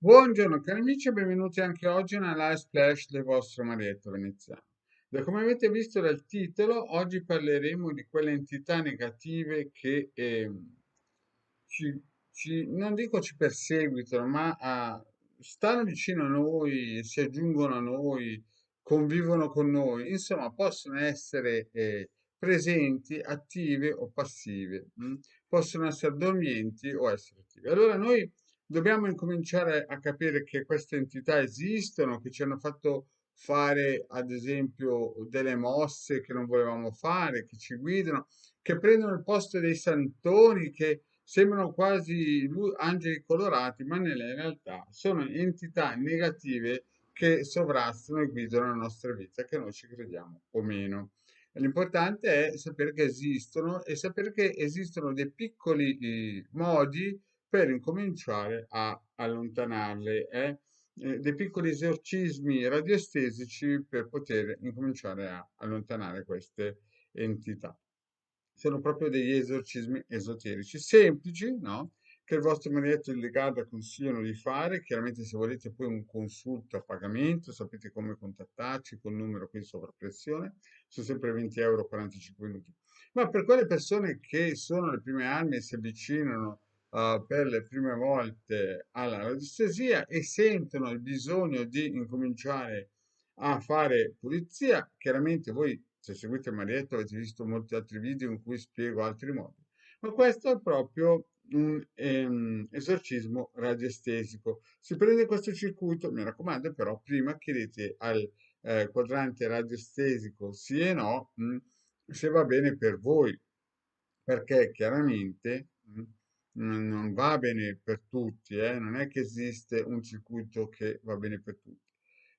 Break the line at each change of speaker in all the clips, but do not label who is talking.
Buongiorno cari amici e benvenuti anche oggi nella Live Splash del vostro Marietto Veneziano. Da come avete visto dal titolo, oggi parleremo di quelle entità negative che ci, non dico ci perseguitano, ma stanno vicino a noi, si aggiungono a noi, convivono con noi, insomma, possono essere presenti, attive o passive, possono essere dormienti o essere attive. Allora noi dobbiamo incominciare a capire che queste entità esistono, che ci hanno fatto fare, ad esempio, delle mosse che non volevamo fare, che ci guidano, che prendono il posto dei santoni, che sembrano quasi angeli colorati, ma nella realtà sono entità negative che sovrastano e guidano la nostra vita, che noi ci crediamo o meno. L'importante è sapere che esistono e sapere che esistono dei piccoli modi per incominciare a allontanarle, dei piccoli esorcismi radiestesici per poter incominciare a allontanare queste entità. Sono proprio degli esorcismi esoterici, semplici, no? Che il vostro maledetto e il legata consigliano di fare. Chiaramente se volete poi un consulto a pagamento, sapete come contattarci col numero qui in sovrappressione, sono sempre 20 euro 45 minuti. Ma per quelle persone che sono le prime armi e si avvicinano per le prime volte alla radiestesia e sentono il bisogno di incominciare a fare pulizia, chiaramente voi se seguite Marietto avete visto molti altri video in cui spiego altri modi, ma questo è proprio un esorcismo radiestesico. Si prende questo circuito, mi raccomando, però prima chiedete al quadrante radiestesico sì e no, se va bene per voi, perché chiaramente non va bene per tutti, non è che esiste un circuito che va bene per tutti.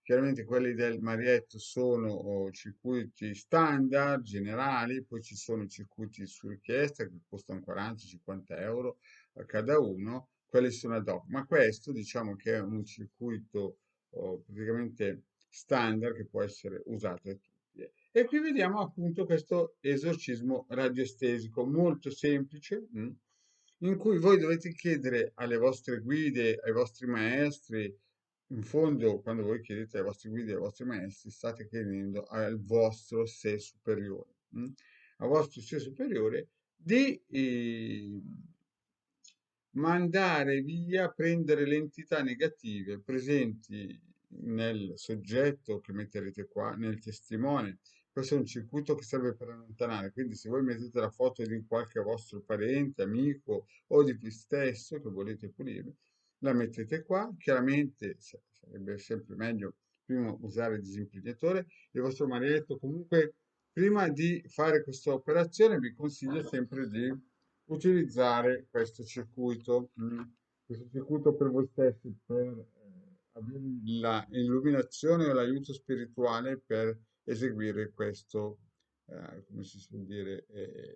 Chiaramente quelli del Marietto sono circuiti standard, generali, poi ci sono i circuiti su richiesta che costano 40-50 euro a cada uno, quelli sono ad hoc, ma questo diciamo che è un circuito praticamente standard che può essere usato da tutti. E qui vediamo appunto questo esorcismo radiestesico molto semplice, in cui voi dovete chiedere alle vostre guide, ai vostri maestri, in fondo, quando voi chiedete ai vostri guide, ai vostri maestri, state chiedendo al vostro sé superiore, al vostro sé superiore di mandare via, prendere le entità negative presenti nel soggetto che metterete qua, nel testimone. Questo è un circuito che serve per allontanare, quindi se voi mettete la foto di qualche vostro parente, amico o di voi stesso che volete pulire, la mettete qua, chiaramente sarebbe sempre meglio prima usare il disimpegnatore. Il vostro maledetto comunque prima di fare questa operazione vi consiglio sempre di utilizzare questo circuito per voi stessi, per avere la illuminazione o l'aiuto spirituale per eseguire questo, come si suol dire,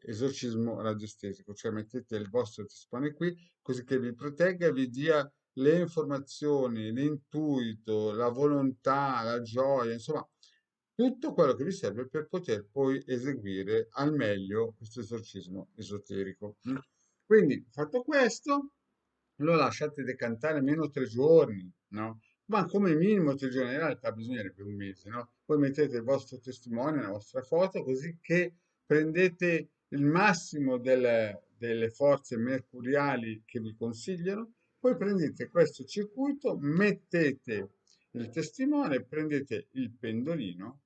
esorcismo radiestesico, cioè mettete il vostro testimone qui così che vi protegga e vi dia le informazioni, l'intuito, la volontà, la gioia, insomma, tutto quello che vi serve per poter poi eseguire al meglio questo esorcismo esoterico. Quindi, fatto questo, lo lasciate decantare almeno 3 giorni, no? Ma come minimo 3 giorni, in realtà bisognerebbe un mese, no? Poi mettete il vostro testimone, la vostra foto, così che prendete il massimo delle forze mercuriali che vi consigliano, poi prendete questo circuito, mettete il testimone, prendete il pendolino,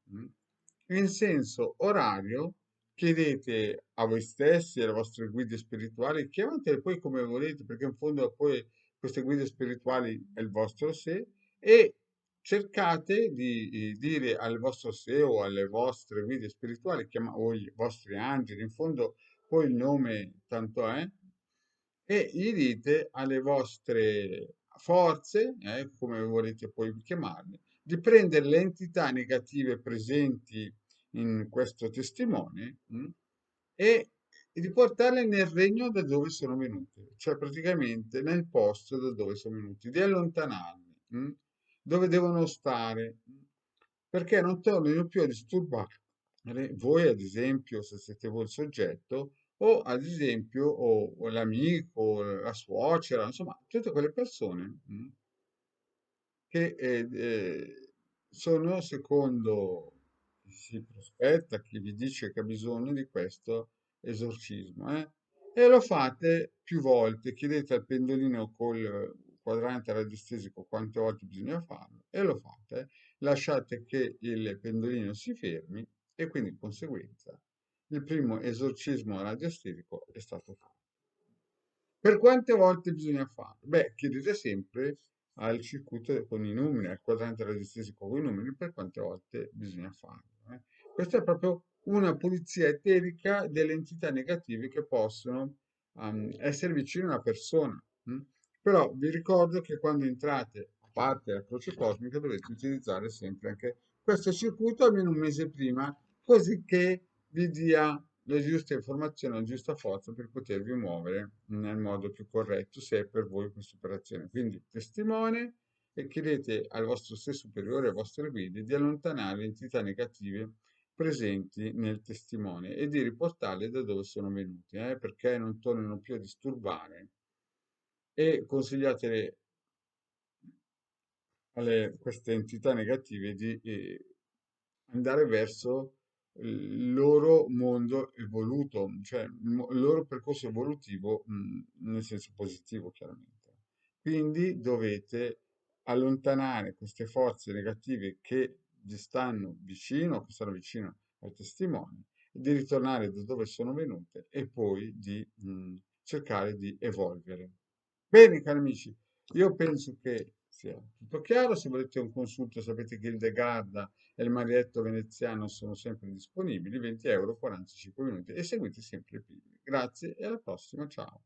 in senso orario chiedete a voi stessi, alle vostre guide spirituali, chiamatele poi come volete, perché in fondo poi queste guide spirituali è il vostro sé, e cercate di dire al vostro sé o alle vostre guide spirituali, o ai vostri angeli, in fondo poi il nome tanto è, e gli dite alle vostre forze, come volete poi chiamarle, di prendere le entità negative presenti in questo testimone, e di portarle nel regno da dove sono venute, cioè praticamente nel posto da dove sono venuti, di allontanarli, dove devono stare, perché non tornino più a disturbare voi, ad esempio, se siete voi il soggetto, o ad esempio o l'amico, o la suocera, insomma, tutte quelle persone che sono, secondo chi si prospetta, chi vi dice che ha bisogno di questo esorcismo, e lo fate più volte, chiedete al pendolino col quadrante radiostesico quante volte bisogna farlo e lo fate, lasciate che il pendolino si fermi e quindi di conseguenza il primo esorcismo radiostetico è stato fatto. Per quante volte bisogna farlo? Beh, chiedete sempre al circuito con i numeri, al quadrante radiostesico con i numeri, per quante volte bisogna farlo. Questa è proprio una pulizia eterica delle entità negative che possono essere vicine a una persona. Però vi ricordo che quando entrate, a parte la croce cosmica, dovete utilizzare sempre anche questo circuito almeno un mese prima, così che vi dia le giuste informazioni, la giusta forza per potervi muovere nel modo più corretto, se è per voi questa operazione. Quindi testimone e chiedete al vostro sé superiore, ai vostri guidi, di allontanare le entità negative presenti nel testimone e di riportarle da dove sono venuti, perché non tornino più a disturbare e consigliate alle queste entità negative di andare verso il loro mondo evoluto, cioè il loro percorso evolutivo, nel senso positivo, chiaramente. Quindi dovete allontanare queste forze negative che vi stanno vicino, che stanno vicino al testimone, di ritornare da dove sono venute e poi di cercare di evolvere. Bene, cari amici, io penso che sia tutto chiaro. Se volete un consulto, sapete che il De Garda e il Marietto veneziano sono sempre disponibili, 20 euro, 45 minuti e seguite sempre i pilgri. Grazie e alla prossima, ciao.